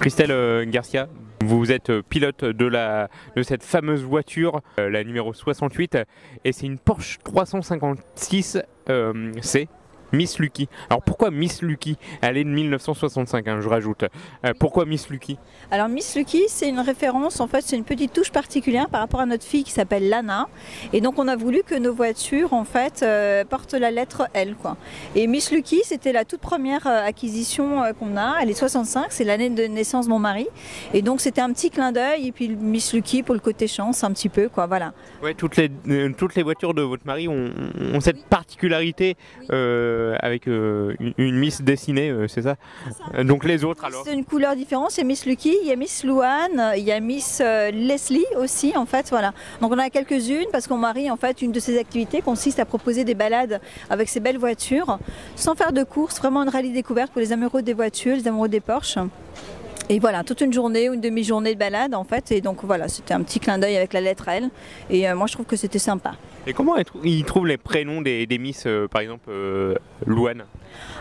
Christelle Garcia, vous êtes pilote de cette fameuse voiture, la numéro 68, et c'est une Porsche 356 C. Miss Lucky. Alors pourquoi Miss Lucky? Elle est de 1965, hein, je rajoute. Pourquoi Miss Lucky? Alors Miss Lucky, c'est une référence, en fait c'est une petite touche particulière par rapport à notre fille qui s'appelle Lana. Et donc on a voulu que nos voitures en fait portent la lettre L, quoi. Et Miss Lucky, c'était la toute première acquisition qu'on a. Elle est 65, c'est l'année de naissance de mon mari. Et donc c'était un petit clin d'œil et puis Miss Lucky pour le côté chance un petit peu, quoi, voilà. Ouais, toutes les voitures de votre mari ont cette particularité. Oui. Avec une Miss dessinée, c'est ça? Donc les autres alors? C'est une couleur différente, c'est Miss Lucky, il y a Miss Louane, il y a Miss Leslie aussi en fait, voilà. Donc on en a quelques-unes parce qu'on marie en fait, une de ses activités consiste à proposer des balades avec ces belles voitures, sans faire de course, vraiment une rallye découverte pour les amoureux des voitures, les amoureux des Porsche. Et voilà, toute une journée ou une demi-journée de balade en fait, et donc voilà, c'était un petit clin d'œil avec la lettre L, et moi je trouve que c'était sympa. Et comment ils trouvent les prénoms des Miss, par exemple Louane?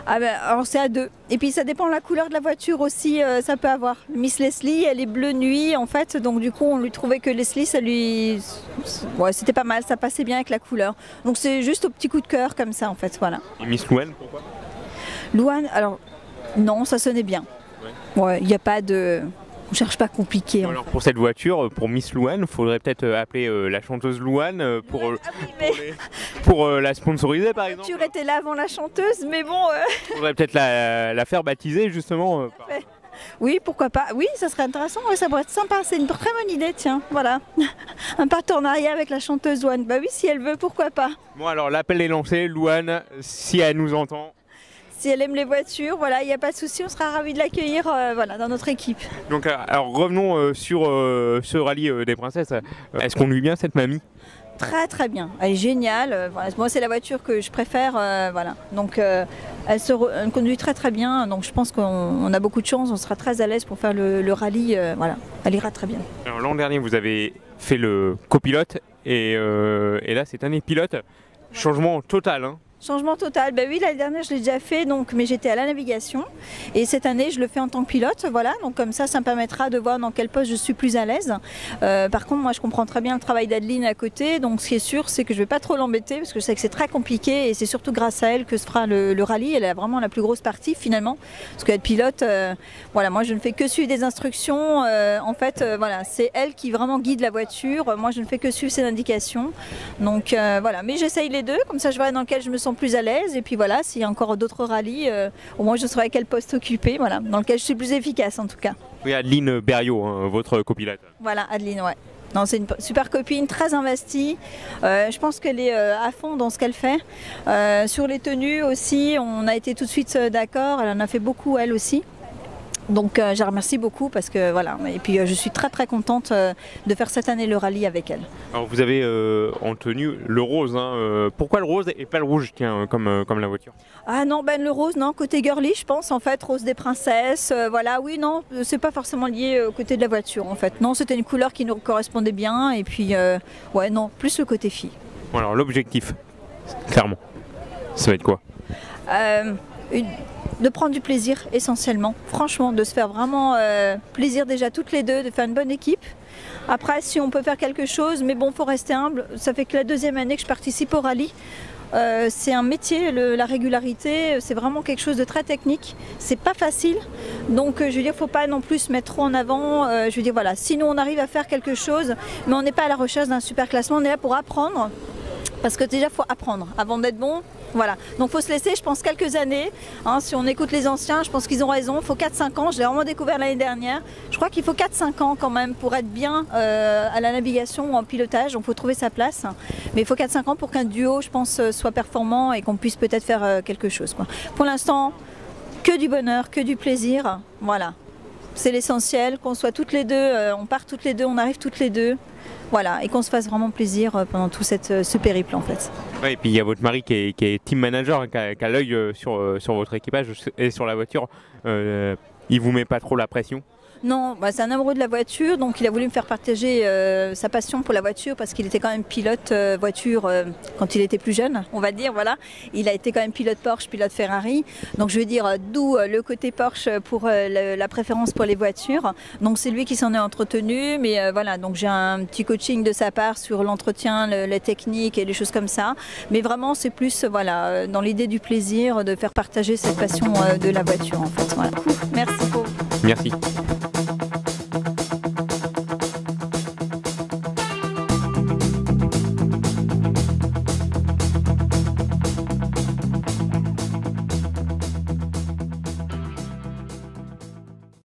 Ah ben, alors c'est à deux, et puis ça dépend de la couleur de la voiture aussi, ça peut avoir. Miss Leslie, elle est bleu nuit en fait, donc du coup on lui trouvait que Leslie, ça lui... Ouais, c'était pas mal, ça passait bien avec la couleur. Donc c'est juste au petit coup de cœur comme ça en fait, voilà. Et Miss Louane, pourquoi? Louane, alors non, ça sonnait bien. Ouais, il n'y a pas de... On cherche pas compliqué. Alors pour cette voiture, pour Miss Louane, il faudrait peut-être appeler la chanteuse Louane pour la sponsoriser par exemple. La voiture était là avant la chanteuse, mais bon... Il faudrait peut-être la faire baptiser justement. Oui, pourquoi pas. Oui, ça serait intéressant, ouais, ça pourrait être sympa. C'est une très bonne idée, tiens, voilà. Un partenariat avec la chanteuse Louane. Bah oui, si elle veut, pourquoi pas. Bon alors l'appel est lancé, Louane, si elle nous entend. Si elle aime les voitures, voilà, il n'y a pas de souci, on sera ravis de l'accueillir voilà, dans notre équipe. Donc alors revenons sur ce rallye des princesses. Est-ce qu'on lui bien cette mamie? Très très bien, elle est géniale. Voilà. Moi c'est la voiture que je préfère, voilà. Donc elle conduit très très bien, donc je pense qu'on a beaucoup de chance, on sera très à l'aise pour faire le rallye, voilà. Elle ira très bien. Alors l'an dernier vous avez fait le copilote et là cette année pilote, changement total, hein. Changement total, ben oui, l'année dernière je l'ai déjà fait, donc, mais j'étais à la navigation et cette année je le fais en tant que pilote, voilà, donc comme ça me permettra de voir dans quel poste je suis plus à l'aise. Par contre moi je comprends très bien le travail d'Adeline à côté, donc ce qui est sûr c'est que je ne vais pas trop l'embêter parce que je sais que c'est très compliqué et c'est surtout grâce à elle que se fera le rallye, elle a vraiment la plus grosse partie finalement, parce qu'être pilote, voilà, moi je ne fais que suivre des instructions, en fait voilà, c'est elle qui vraiment guide la voiture, moi je ne fais que suivre ses indications, donc voilà, mais j'essaye les deux, comme ça je vois dans lequel je me sens plus à l'aise et puis voilà, s'il y a encore d'autres rallyes, au moins je saurai quel poste occuper, voilà, dans lequel je suis plus efficace en tout cas. Oui, Adeline Berriot, hein, votre copilote. Voilà, Adeline, ouais. Non, c'est une super copine, très investie. Je pense qu'elle est à fond dans ce qu'elle fait. Sur les tenues aussi, on a été tout de suite d'accord, elle en a fait beaucoup elle aussi. Donc je la remercie beaucoup parce que voilà, et puis je suis très très contente de faire cette année le rallye avec elle. Alors vous avez en tenue le rose, hein. Pourquoi le rose et pas le rouge, tiens, comme la voiture? Ah non, ben le rose, non, côté girly je pense en fait, rose des princesses, voilà, oui non, c'est pas forcément lié au côté de la voiture en fait. Non, c'était une couleur qui nous correspondait bien et puis ouais non, plus le côté fille. Bon, alors l'objectif, clairement, ça va être quoi? De prendre du plaisir essentiellement, franchement, de se faire vraiment plaisir déjà toutes les deux, de faire une bonne équipe. Après, si on peut faire quelque chose, mais bon, faut rester humble. Ça fait que la deuxième année que je participe au rallye. C'est un métier, la régularité, c'est vraiment quelque chose de très technique. C'est pas facile, donc je veux dire, faut pas non plus se mettre trop en avant. Je veux dire, voilà, sinon on arrive à faire quelque chose, mais on n'est pas à la recherche d'un super classement. On est là pour apprendre, parce que déjà, faut apprendre avant d'être bon. Voilà, donc il faut se laisser, je pense, quelques années. Hein, si on écoute les anciens, je pense qu'ils ont raison. Il faut 4-5 ans, je l'ai vraiment découvert l'année dernière. Je crois qu'il faut 4-5 ans quand même pour être bien à la navigation ou en pilotage. Donc il faut trouver sa place. Mais il faut 4-5 ans pour qu'un duo, je pense, soit performant et qu'on puisse peut-être faire quelque chose, quoi. Pour l'instant, que du bonheur, que du plaisir. Voilà, c'est l'essentiel, qu'on soit toutes les deux, on part toutes les deux, on arrive toutes les deux. Voilà, et qu'on se fasse vraiment plaisir pendant tout ce périple en fait. Ouais, et puis il y a votre mari qui est team manager, qui a l'œil sur votre équipage et sur la voiture. Il vous met pas trop la pression? Non, bah, c'est un amoureux de la voiture, donc il a voulu me faire partager sa passion pour la voiture parce qu'il était quand même pilote voiture quand il était plus jeune, on va dire, voilà. Il a été quand même pilote Porsche, pilote Ferrari, donc je veux dire d'où le côté Porsche pour la préférence pour les voitures. Donc c'est lui qui s'en est entretenu, mais voilà, donc j'ai un petit coaching de sa part sur l'entretien, les techniques et des choses comme ça. Mais vraiment c'est plus voilà, dans l'idée du plaisir de faire partager cette passion de la voiture en fait. Voilà. Merci beaucoup. Merci.